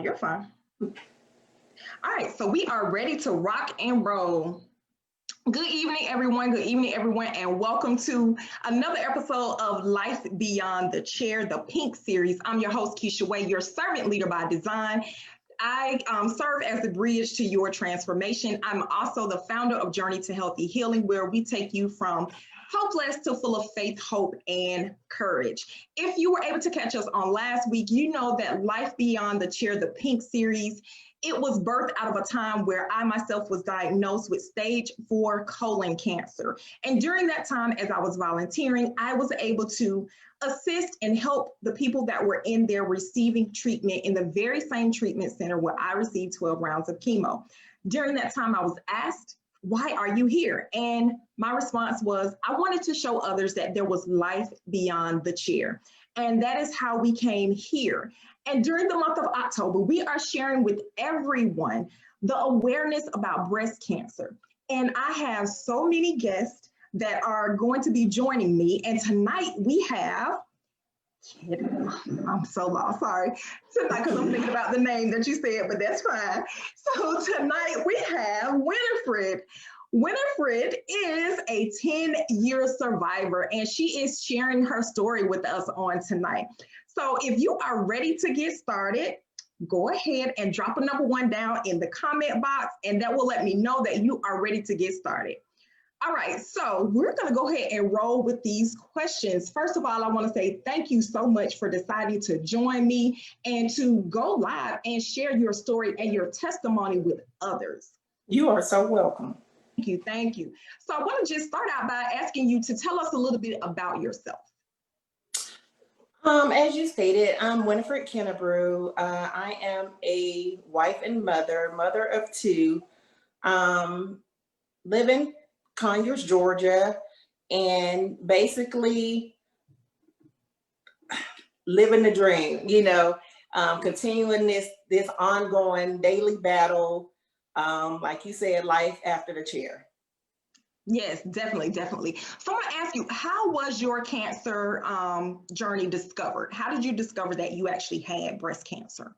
You're fine. All right, so we are ready to rock and roll. Good evening, everyone. Good evening, everyone, and welcome to another episode of Life Beyond the Chair, the Pink series. I'm your host, Keshea Way, your servant leader by design. I serve as the bridge to your transformation. I'm also the founder of Journey to Healthy Healing, where we take you from hopeless to full of faith, hope, and courage. If you were able to catch us on last week, you know that Life Beyond the Chair, the Pink series, it was birthed out of a time where I myself was diagnosed with stage 4 colon cancer. And during that time, as I was volunteering, I was able to assist and help the people that were in there receiving treatment in the very same treatment center where I received 12 rounds of chemo. During that time, I was asked, why are you here? And my response was, I wanted to show others that there was life beyond the chair. And that is how we came here. And during the month of October, we are sharing with everyone the awareness about breast cancer. And I have so many guests that are going to be joining me. And tonight we have, I'm so lost, sorry. Tonight, because I'm thinking about the name that you said, but that's fine. So tonight we have Winifred. Winifred is a 10-year survivor, and she is sharing her story with us on tonight. So if you are ready to get started, go ahead and drop a number 1 down in the comment box, and that will let me know that you are ready to get started. All right, so we're going to go ahead and roll with these questions. First of all, I want to say thank you so much for deciding to join me and to go live and share your story and your testimony with others. You are so welcome. Thank you, thank you. So I want to just start out by asking you to tell us a little bit about yourself. As you stated, I'm Winifred Kennebrew. I am a wife and mother of 2, live in Conyers, Georgia, and basically living the dream, continuing this ongoing daily battle, like you said, life after the chair. Yes, definitely, definitely. So I want to ask you, how was your cancer journey discovered? How did you discover that you actually had breast cancer?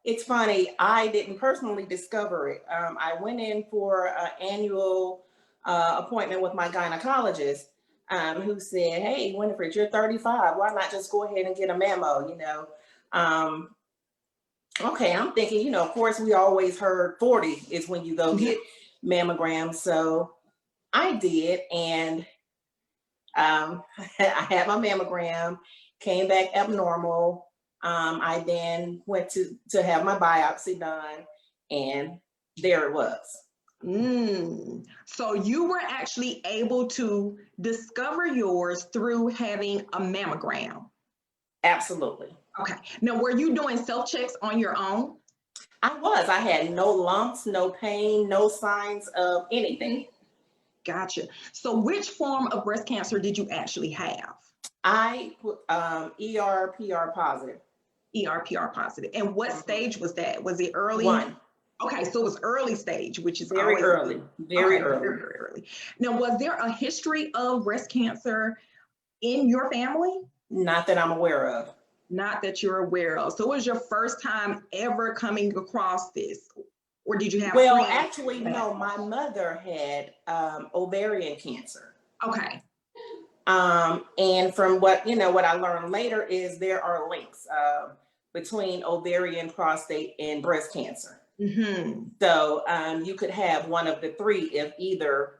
It's funny. I didn't personally discover it. I went in for an annual appointment with my gynecologist, who said, "Hey, Winifred, you're 35. Why not just go ahead and get a mammo?" Okay, I'm thinking, of course, we always heard 40 is when you go get mammograms. So I did, and I had my mammogram, came back abnormal. I then went to have my biopsy done, and there it was. So you were actually able to discover yours through having a mammogram? Absolutely. Okay. Now, were you doing self-checks on your own? I was. I had no lumps, no pain, no signs of anything. Gotcha. So which form of breast cancer did you actually have? I ER/PR positive. ER/PR positive. And what stage was that? Was it early? 1. Okay, so it was early stage, which is very always early. Very early. Very early. Now, was there a history of breast cancer in your family? Not that I'm aware of. Not that you're aware of. So it was your first time ever coming across this? Or did you have Well, actually, no. My mother had ovarian cancer. Okay. And from what I learned later is there are links between ovarian, prostate, and breast cancer. So you could have one of the 3 if either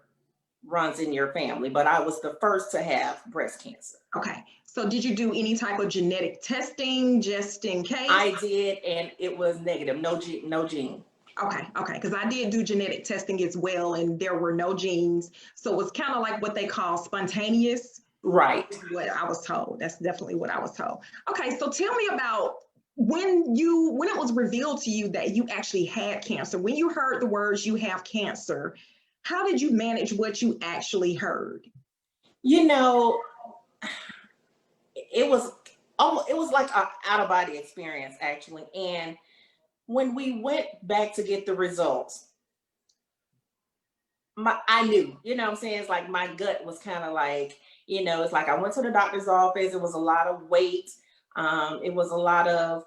runs in your family, but I was the first to have breast cancer. Okay. So did you do any type of genetic testing just in case? I did, and it was negative, no gene. Okay, because I did do genetic testing as well, and there were no genes. So it was kind of like what they call spontaneous. Right. What I was told. That's definitely what I was told. Okay, so tell me about when it was revealed to you that you actually had cancer. When you heard the words "you have cancer," how did you manage what you actually heard? It was like an out-of-body experience, actually. And when we went back to get the results, I knew, what I'm saying? It's like my gut was kind of like, it's like I went to the doctor's office. It was a lot of weight. It was a lot of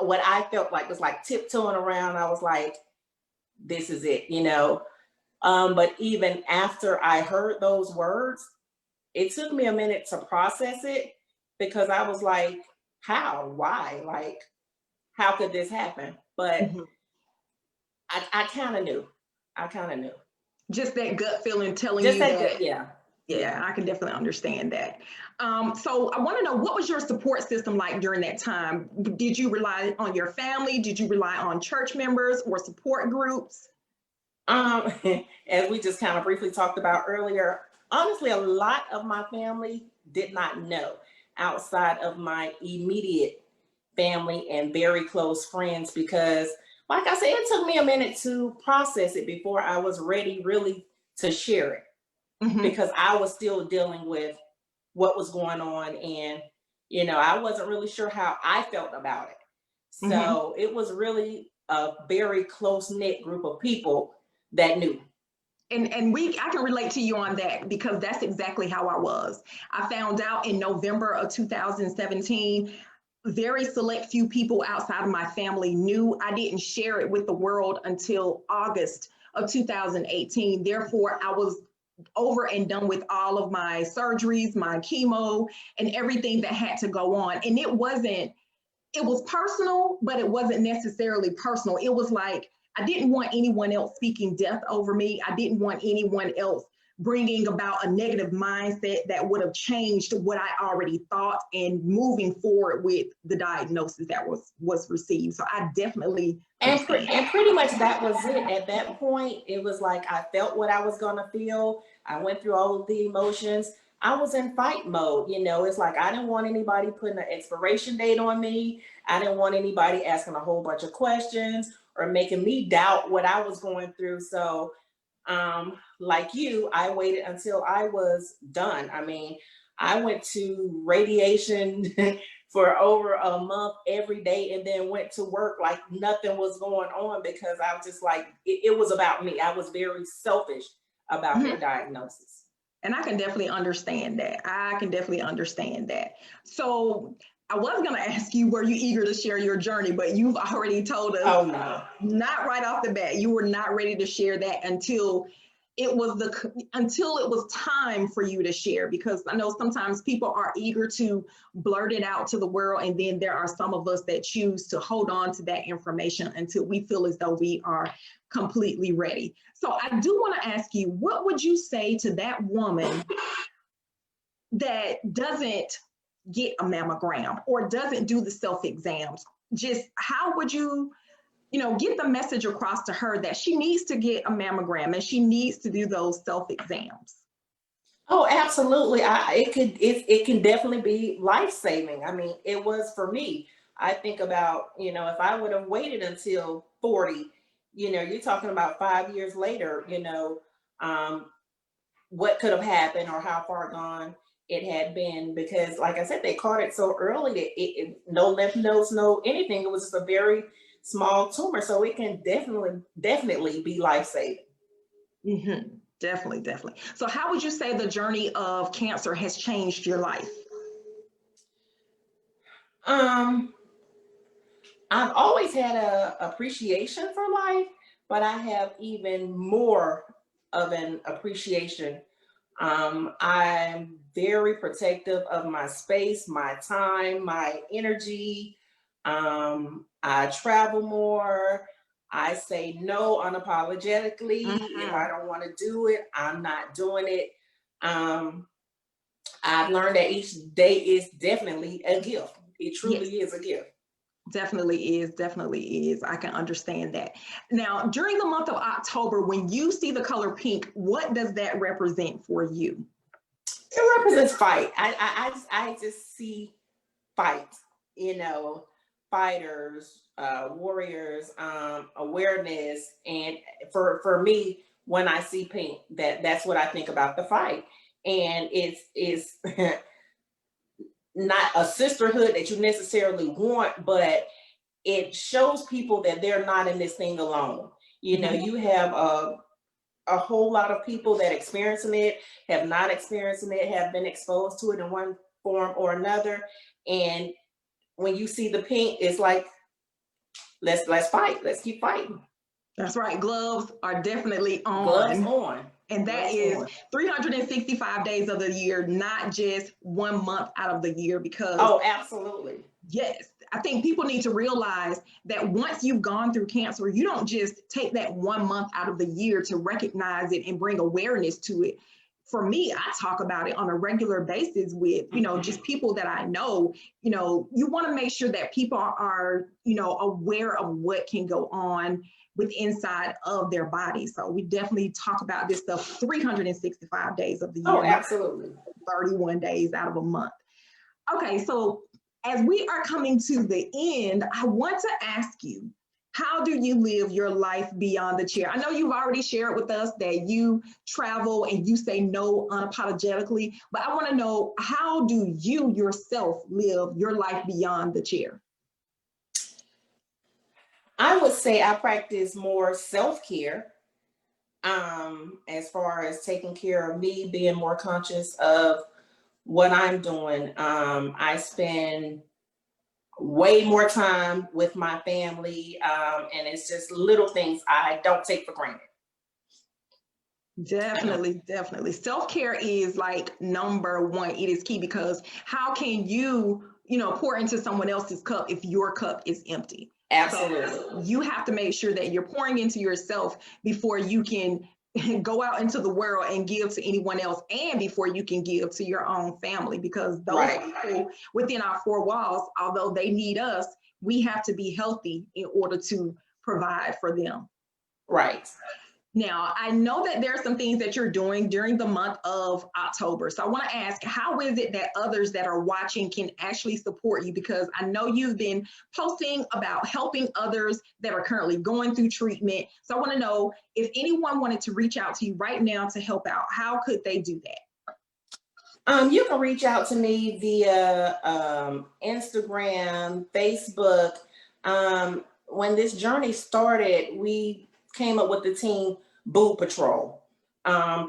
what I felt like was like tiptoeing around. I was like, this is it, but even after I heard those words, it took me a minute to process it, because I was like, how, why, like, how could this happen? But Mhm. I kind of knew. I kind of knew. Just that gut feeling telling Just you that good. that. Yeah. Yeah, I can definitely understand that. So I want to know, what was your support system like during that time? Did you rely on your family? Did you rely on church members or support groups? Um, as we just kind of briefly talked about earlier, honestly, a lot of my family did not know, outside of my immediate family and very close friends, because, like I said, it took me a minute to process it before I was ready really to share it, Hmm. because I was still dealing with what was going on, and I wasn't really sure how I felt about it. Hmm. So it was really a very close knit group of people that knew. And I can relate to you on that, because that's exactly how I was. I found out in November of 2017. Very select few people outside of my family knew. I didn't share it with the world until August of 2018. Therefore, I was over and done with all of my surgeries, my chemo, and everything that had to go on. And it was personal, but it wasn't necessarily personal. It was like, I didn't want anyone else speaking death over me. I didn't want anyone else bringing about a negative mindset that would have changed what I already thought and moving forward with the diagnosis that was received. So I definitely understand. And pretty much that was it. At that point, it was like I felt what I was gonna feel. I went through all of the emotions. I was in fight mode. It's like I didn't want anybody putting an expiration date on me. I didn't want anybody asking a whole bunch of questions or making me doubt what I was going through. So, like you, I waited until I was done. I mean, I went to radiation for over a month every day, and then went to work like nothing was going on, because I was just like, it was about me. I was very selfish about Mhm. their diagnosis. And I can definitely understand that. I can definitely understand that. So I was going to ask you, were you eager to share your journey? But you've already told us, Oh no. not right off the bat. You were not ready to share that until it was time for you to share, because I know sometimes people are eager to blurt it out to the world, and then there are some of us that choose to hold on to that information until we feel as though we are completely ready. So I do want to ask you, what would you say to that woman that doesn't get a mammogram or doesn't do the self exams? Just how would you, get the message across to her that she needs to get a mammogram and she needs to do those self exams? Oh, absolutely. It can definitely be life saving. I mean, it was for me. I think about, if I would have waited until 40, you're talking about 5 years later, um, what could have happened or how far gone it had been, because like I said, they caught it so early that no lymph nodes, no anything. It was just a very small tumor. So it can definitely be life saving. Mm-hmm. Definitely, definitely. So, how would you say the journey of cancer has changed your life? Um, I've always had a appreciation for life, but I have even more of an appreciation. I'm very protective of my space, my time, my energy. I travel more. I say no unapologetically. If I Mm-hmm. don't want to do it, I'm not doing it. Um, I've learned that each day is definitely a gift. It Yes. truly is a gift. Definitely is, definitely is. I can understand that. Now, during the month of October, when you see the color pink, what does that represent for you? It represents fight. I just see fight, fighters, warriors, awareness. And for me, when I see pink, that's what I think about the fight. And it's not a sisterhood that you necessarily want, but it shows people that they're not in this thing alone. Mhm. You have a whole lot of people that experiencing it, have not experiencing it, have been exposed to it in one form or another. And when you see the pink, it's like, let's fight. Let's keep fighting. That's right. Gloves are definitely on. Gloves on. And that is 365 days of the year, not just 1 month out of the year, because oh, absolutely. Yes, I think people need to realize that once you've gone through cancer, you don't just take that 1 month out of the year to recognize it and bring awareness to it. For me, I talk about it on a regular basis with, just people that I know. You want to make sure that people are, aware of what can go on with inside of their body. So we definitely talk about this stuff 365 days of the year. Oh, absolutely. 31 days out of a month. Okay, so as we are coming to the end, I want to ask you, how do you live your life beyond the chair? I know you've already shared with us that you travel and you say no unapologetically, but I want to know, how do you yourself live your life beyond the chair? I would say I practice more self-care, as far as taking care of me, being more conscious of what I'm doing. I spend way more time with my family, and it's just little things I don't take for granted. Definitely. Self-care is like number one. It is key, because how can you, pour into someone else's cup if your cup is empty? Absolutely. So you have to make sure that you're pouring into yourself before you can go out into the world and give to anyone else, and before you can give to your own family, because those people within our four walls, although they need us, we have to be healthy in order to provide for them. Right. Now, I know that there are some things that you're doing during the month of October. So I want to ask, how is it that others that are watching can actually support you? Because I know you've been posting about helping others that are currently going through treatment. So I want to know, if anyone wanted to reach out to you right now to help out, how could they do that? You can reach out to me via Instagram, Facebook. When this journey started, we came up with the team Boob Patrol,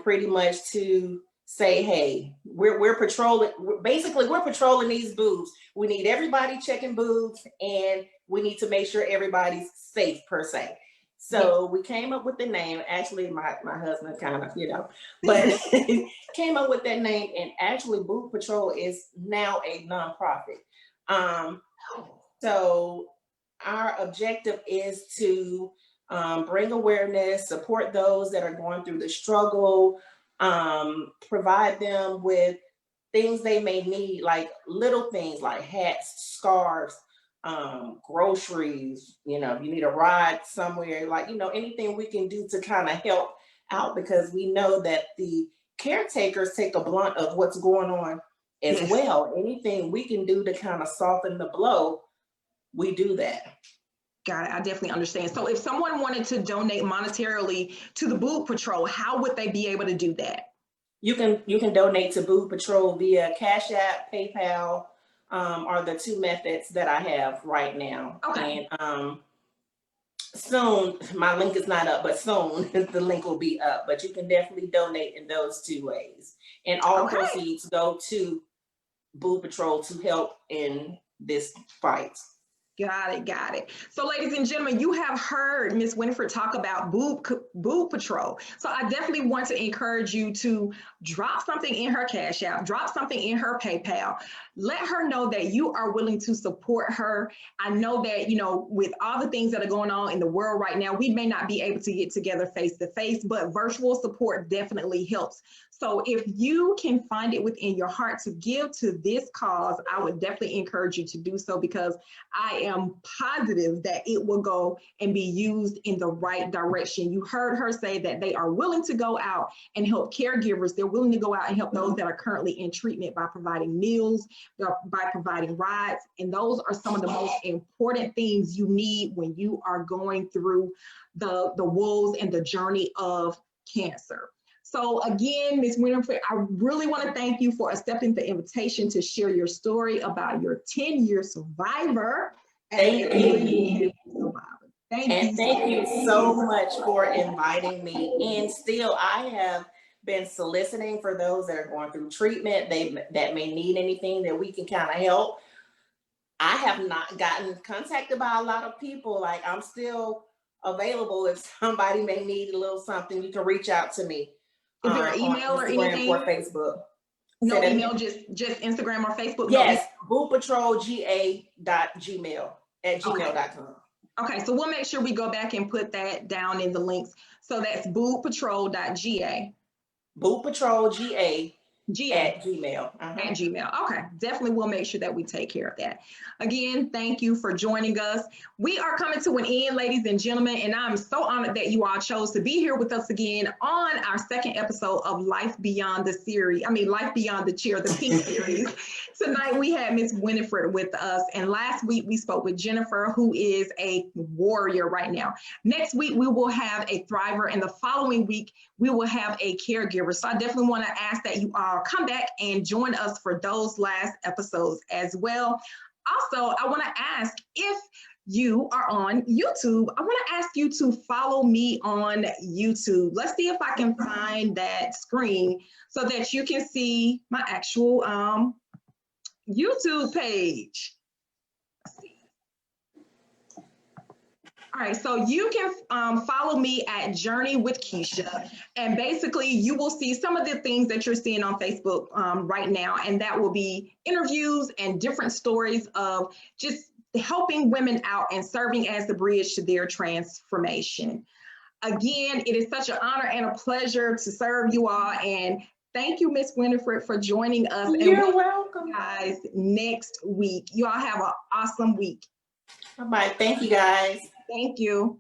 pretty much to say, hey, we're patrolling. We're patrolling these boobs. We need everybody checking boobs, and we need to make sure everybody's safe, per se. So we came up with the name. Actually, my husband kind of, but came up with that name. And actually, Boob Patrol is now a nonprofit. So our objective is to bring awareness, support those that are going through the struggle, provide them with things they may need, like little things like hats, scarves, groceries, if you need a ride somewhere, like, anything we can do to kind of help out, because we know that the caretakers take a blunt of what's going on as well. Anything we can do to kind of soften the blow, we do that. Got it. I definitely understand. So if someone wanted to donate monetarily to the Boob Patrol, how would they be able to do that? You can donate to Boob Patrol via Cash App, PayPal, are the two methods that I have right now. Okay. And soon, my link is not up, but soon the link will be up. But you can definitely donate in those two ways. And all proceeds go to Boob Patrol to help in this fight. Got it. So ladies and gentlemen, you have heard Miss Winifred talk about Boob Patrol. So I definitely want to encourage you to drop something in her Cash App, drop something in her PayPal. Let her know that you are willing to support her. I know that, with all the things that are going on in the world right now, we may not be able to get together face to face, but virtual support definitely helps. So if you can find it within your heart to give to this cause, I would definitely encourage you to do so, because I am positive that it will go and be used in the right direction. You heard her say that they are willing to go out and help caregivers. They're willing to go out and help those that are currently in treatment by providing meals, by providing rides. And those are some of the most important things you need when you are going through the woes and the journey of cancer. So again, Ms. Winifred, I really want to thank you for accepting the invitation to share your story about your 10-year survivor. Thank you. Thank you so much for inviting me. And still, I have been soliciting for those that are going through treatment, that may need anything that we can kind of help. I have not gotten contacted by a lot of people. Like, I'm still available. If somebody may need a little something, you can reach out to me. Is there an email on or Instagram anything? or Facebook. No email, just Instagram or Facebook? Yes, boobpatrolga.gmail.com. Okay, so we'll make sure we go back and put that down in the links. So that's boobpatrol.ga. boobpatrolga at Gmail. At Gmail. Okay, definitely we'll make sure that we take care of that. Again, thank you for joining us. We are coming to an end, ladies and gentlemen, and I'm so honored that you all chose to be here with us again on our second episode of Life Beyond the series. Life Beyond the Chair, the Pink series. Tonight we had Miss Winifred with us, and last week we spoke with Jennifer, who is a warrior right now. Next week we will have a thriver, and the following week we will have a caregiver. So I definitely want to ask that you all come back and join us for those last episodes as well. Also, I want to ask, if you are on YouTube, I want to ask you to follow me on YouTube. Let's see if I can find that screen so that you can see my actual YouTube page. All right, so you can follow me at Journey with Keshea, and basically you will see some of the things that you're seeing on Facebook right now, and that will be interviews and different stories of just helping women out and serving as the bridge to their transformation. Again, it is such an honor and a pleasure to serve you all, and thank you, Miss Winifred, for joining us. You're welcome. Guys, next week. You all have an awesome week. Bye-bye. Thank you, guys. Thank you.